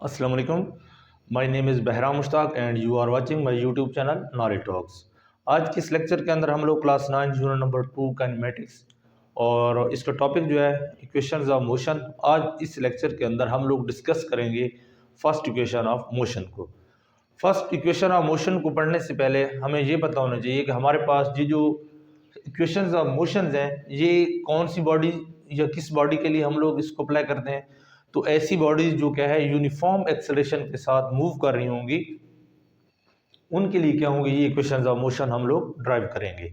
अस्सलाम वालेकुम। My name is Bahram Mushtaq and you are watching my YouTube channel Knowledge Talks. आज के इस लेक्चर के अंदर हम लोग क्लास 9 यूनिट नंबर 2 काइनेमेटिक्स और इसका टॉपिक जो है इक्वेशंस ऑफ मोशन। आज इस लेक्चर के अंदर हम लोग डिस्कस करेंगे फर्स्ट इक्वेशन ऑफ मोशन को। फर्स्ट इक्वेशन ऑफ मोशन को पढ़ने से पहले हमें ये पता होना चाहिए कि हमारे पास ये जो इक्वेशंस ऑफ मोशंस हैं ये कौन सी बॉडी या किस बॉडी के लिए हम लोग इसको अप्लाई करते हैं। तो ऐसी बॉडीज जो क्या है यूनिफॉर्म एक्सेलरेशन के साथ मूव कर रही होंगी उनके लिए क्या होंगे ये इक्वेशंस ऑफ मोशन हम लोग ड्राइव करेंगे।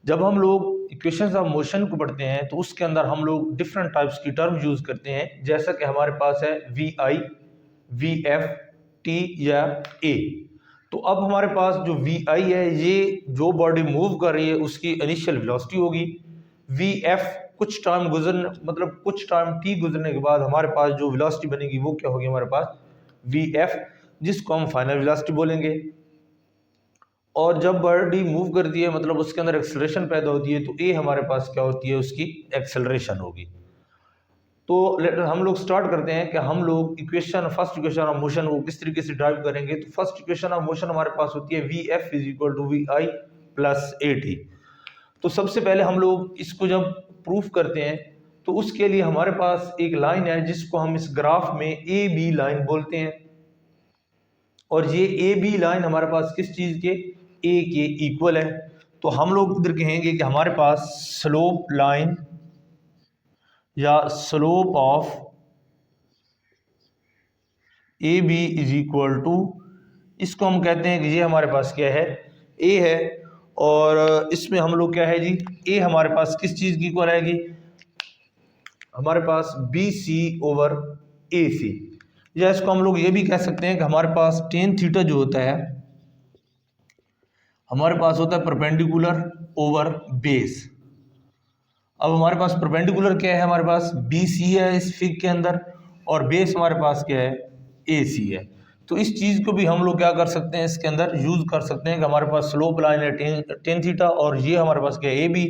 जब हम लोग इक्वेशंस ऑफ मोशन को पढ़ते हैं तो उसके अंदर हम लोग डिफरेंट टाइप्स की टर्म यूज करते हैं, जैसा कि हमारे पास है V I, V F, T या ए। तो अब हमारे पास जो वी आई है ये जो बॉडी मूव कर रही है उसकी इनिशियल वेलोसिटी होगी। वी एफ कुछ टाइम टी गुजरने के बाद हमारे पास जो वेलोसिटी बनेगी वो क्या होगी हमारे पास वी एफ, जिसको हम फाइनल वेलोसिटी बोलेंगे। और जब बॉडी मूव करती है मतलब उसके अंदर एक्सेलरेशन पैदा होती है तो ए हमारे पास क्या होती है उसकी एक्सेलरेशन होगी। तो हम लोग स्टार्ट करते हैं कि हम लोग फर्स्ट इक्वेशन ऑफ मोशन को किस तरीके से ड्राइव करेंगे। तो फर्स्ट इक्वेशन ऑफ मोशन हमारे पास होती है V F is equal to V I plus A T. तो सबसे पहले हम लोग इसको जब प्रूफ करते हैं तो उसके लिए हमारे पास एक लाइन है जिसको हम इस ग्राफ में ए बी लाइन बोलते हैं। और ये ए बी लाइन हमारे पास किस चीज के ए के इक्वल है। तो हम लोग इधर कहेंगे कि हमारे पास स्लोप लाइन या slope of A B is equal to, इसको हम कहते हैं कि ये हमारे पास क्या है ए है। और इसमें हम लोग क्या है जी ए हमारे पास किस चीज की इक्वल आएगी हमारे पास बी सी ओवर ए सी। या इसको हम लोग ये भी कह सकते हैं कि हमारे पास टेन थीटा जो होता है हमारे पास होता है परपेंडिकुलर ओवर बेस। अब हमारे पास परपेंडिकुलर क्या है हमारे पास बी सी है इस फिग के अंदर और बेस हमारे पास क्या है ए सी है। तो इस चीज़ को भी हम लोग क्या कर सकते हैं इसके अंदर यूज कर सकते हैं कि हमारे पास स्लोप लाइन है टेन थीटा और ये हमारे पास क्या है A B,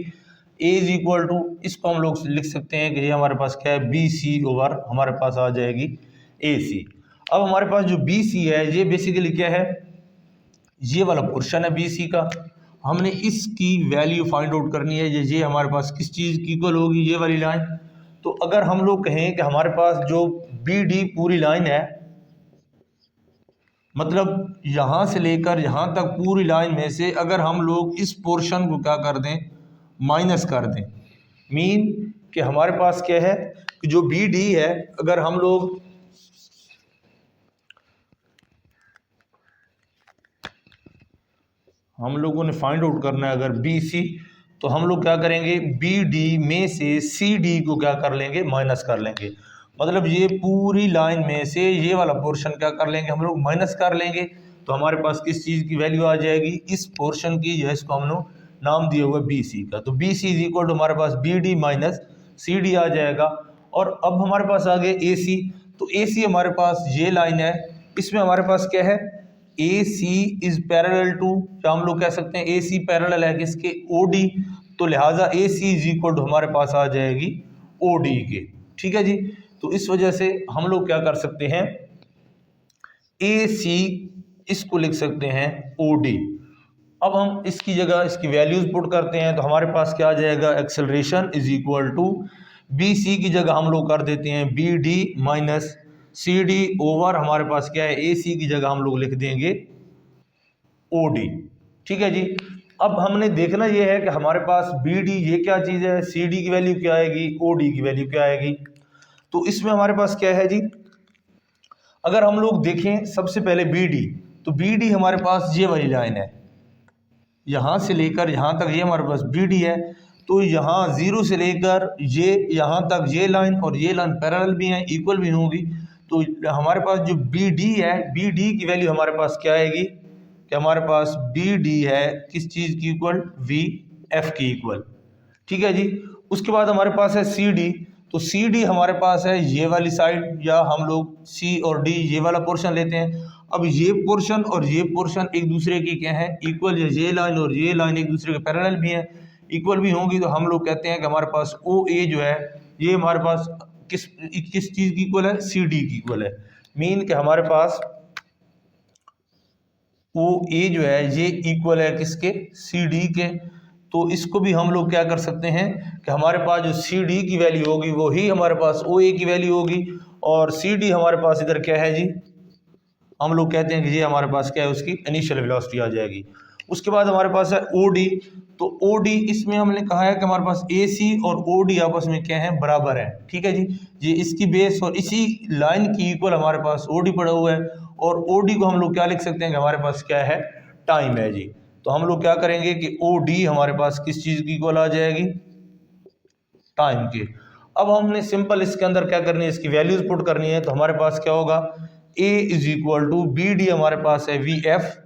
A is equal to, इसको हम लोग लिख सकते हैं कि ये हमारे पास क्या है बी सी ओवर हमारे पास आ जाएगी ए सी। अब हमारे पास जो बी सी है ये बेसिकली क्या है ये वाला पोर्शन है बी सी का। हमने इसकी वैल्यू फाइंड आउट करनी है ये हमारे पास किस चीज़ की इक्वल होगी ये वाली लाइन। तो अगर हम लोग कहें कि हमारे पास जो बी डी पूरी लाइन है मतलब यहाँ से लेकर यहाँ तक पूरी लाइन में से अगर हम लोग इस पोर्शन को क्या कर दें माइनस कर दें, मीन कि हमारे पास क्या है कि जो बी डी है अगर हम लोगों ने फाइंड आउट करना है अगर बी सी, तो हम लोग क्या करेंगे बी डी में से सी डी को क्या कर लेंगे माइनस कर लेंगे। मतलब ये पूरी लाइन में से ये वाला पोर्शन क्या कर लेंगे हम लोग माइनस कर लेंगे। तो हमारे पास किस चीज़ की वैल्यू आ जाएगी इस पोर्शन की जो है इसको हम लोग नाम दिया हुआ बी सी का। तो B C is equal to हमारे पास B D minus C D आ जाएगा। और अब हमारे पास आ गए ए सी। तो ए सी हमारे पास ये लाइन है, इसमें हमारे पास क्या है ए सी इज पैरेलल टू, या हम लोग कह सकते हैं ए सी पैरेलल है किसके ओ डी। तो लिहाजा A C is equal to हमारे पास आ जाएगी ओ डी के। ठीक है जी। तो इस वजह से हम लोग क्या कर सकते हैं ए सी इसको लिख सकते हैं ओ डी। अब हम इसकी जगह इसकी वैल्यूज पुट करते हैं तो हमारे पास क्या आ जाएगा acceleration is equal to B C की जगह हम लोग कर देते हैं B D minus C D over हमारे पास क्या है ए सी की जगह हम लोग लिख देंगे ओ डी। ठीक है जी। अब हमने देखना यह है कि हमारे पास बी डी ये क्या चीज़ है, सी डी की वैल्यू क्या आएगी, ओ डी की वैल्यू क्या आएगी। तो इसमें हमारे पास क्या है जी अगर हम लोग देखें सबसे पहले बी डी, तो बी डी हमारे पास ये वाली लाइन है यहाँ से लेकर यहाँ तक ये हमारे पास बी डी है। तो यहाँ जीरो से लेकर ये यहाँ तक ये लाइन और ये लाइन पैरेलल भी हैं इक्वल भी होंगी। तो हमारे पास जो बी डी है बी डी की वैल्यू हमारे पास क्या आएगी कि हमारे पास बी डी है किस चीज़ की इक्वल वी एफ की इक्वल। ठीक है जी। उसके बाद हमारे पास है सी डी। तो सी डी हमारे पास है ये वाली साइड, या हम लोग सी और डी ये वाला पोर्शन लेते हैं। अब ये पोर्शन और ये पोर्शन एक दूसरे की क्या है इक्वल, ये लाइन और ये लाइन एक दूसरे के पैरेलल भी हैं इक्वल भी होंगी। तो हम लोग कहते हैं कि हमारे पास ओ ए जो है ये हमारे पास किस चीज़ की इक्वल है सी डी की इक्वल है। मीन कि हमारे पास वो ए जो है ये इक्वल है किसके, सी डी के। तो इसको भी हम लोग क्या कर सकते हैं कि हमारे पास जो सी डी की वैल्यू होगी वो ही हमारे पास ओ ए की वैल्यू होगी, और सी डी हमारे पास इधर क्या है जी, हम लोग कहते हैं कि ये हमारे पास क्या है, उसकी इनिशियल वेलोसिटी आ जाएगी। उसके बाद हमारे पास है ओ डी। तो ओ डी इसमें हमने कहा है कि हमारे पास ए सी और ओ डी आपस में क्या है, बराबर है। ठीक है जी, ये इसकी बेस और इसी लाइन की इक्वल हमारे पास ओ डी पड़ा हुआ है, और ओ डी को हम लोग क्या लिख सकते हैं कि हमारे पास क्या है, टाइम है जी। तो हम लोग क्या करेंगे कि ओ डी हमारे पास किस चीज़ की इक्वल आ जाएगी, टाइम के। अब हमने सिंपल इसके अंदर क्या करनी है, इसकी वैल्यूज पुट करनी है। तो हमारे पास क्या होगा, A is equal to B D हमारे पास है V F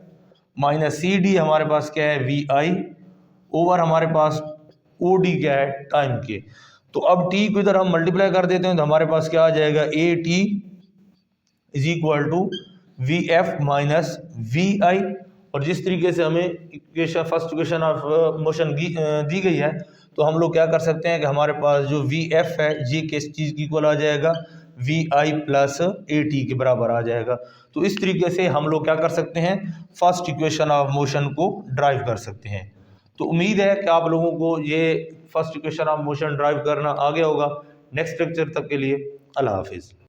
minus C D हमारे पास क्या है वी आई ओवर हमारे पास ओ डी क्या है, टाइम के। तो अब टी को इधर हम मल्टीप्लाई कर देते हैं तो हमारे पास क्या आ जाएगा, A T is equal to V F minus V I. और जिस तरीके से हमें equation first equation of motion दी गई है, तो हम लोग क्या कर सकते हैं कि हमारे पास जो वी एफ है ये किस चीज़ की इक्वल आ जाएगा, V I plus A T के बराबर आ जाएगा। तो इस तरीके से हम लोग क्या कर सकते हैं, फर्स्ट इक्वेशन ऑफ मोशन को ड्राइव कर सकते हैं। तो उम्मीद है कि आप लोगों को ये first equation of motion drive करना आ गया होगा। नेक्स्ट लेक्चर तक के लिए अल्लाह हाफिज़।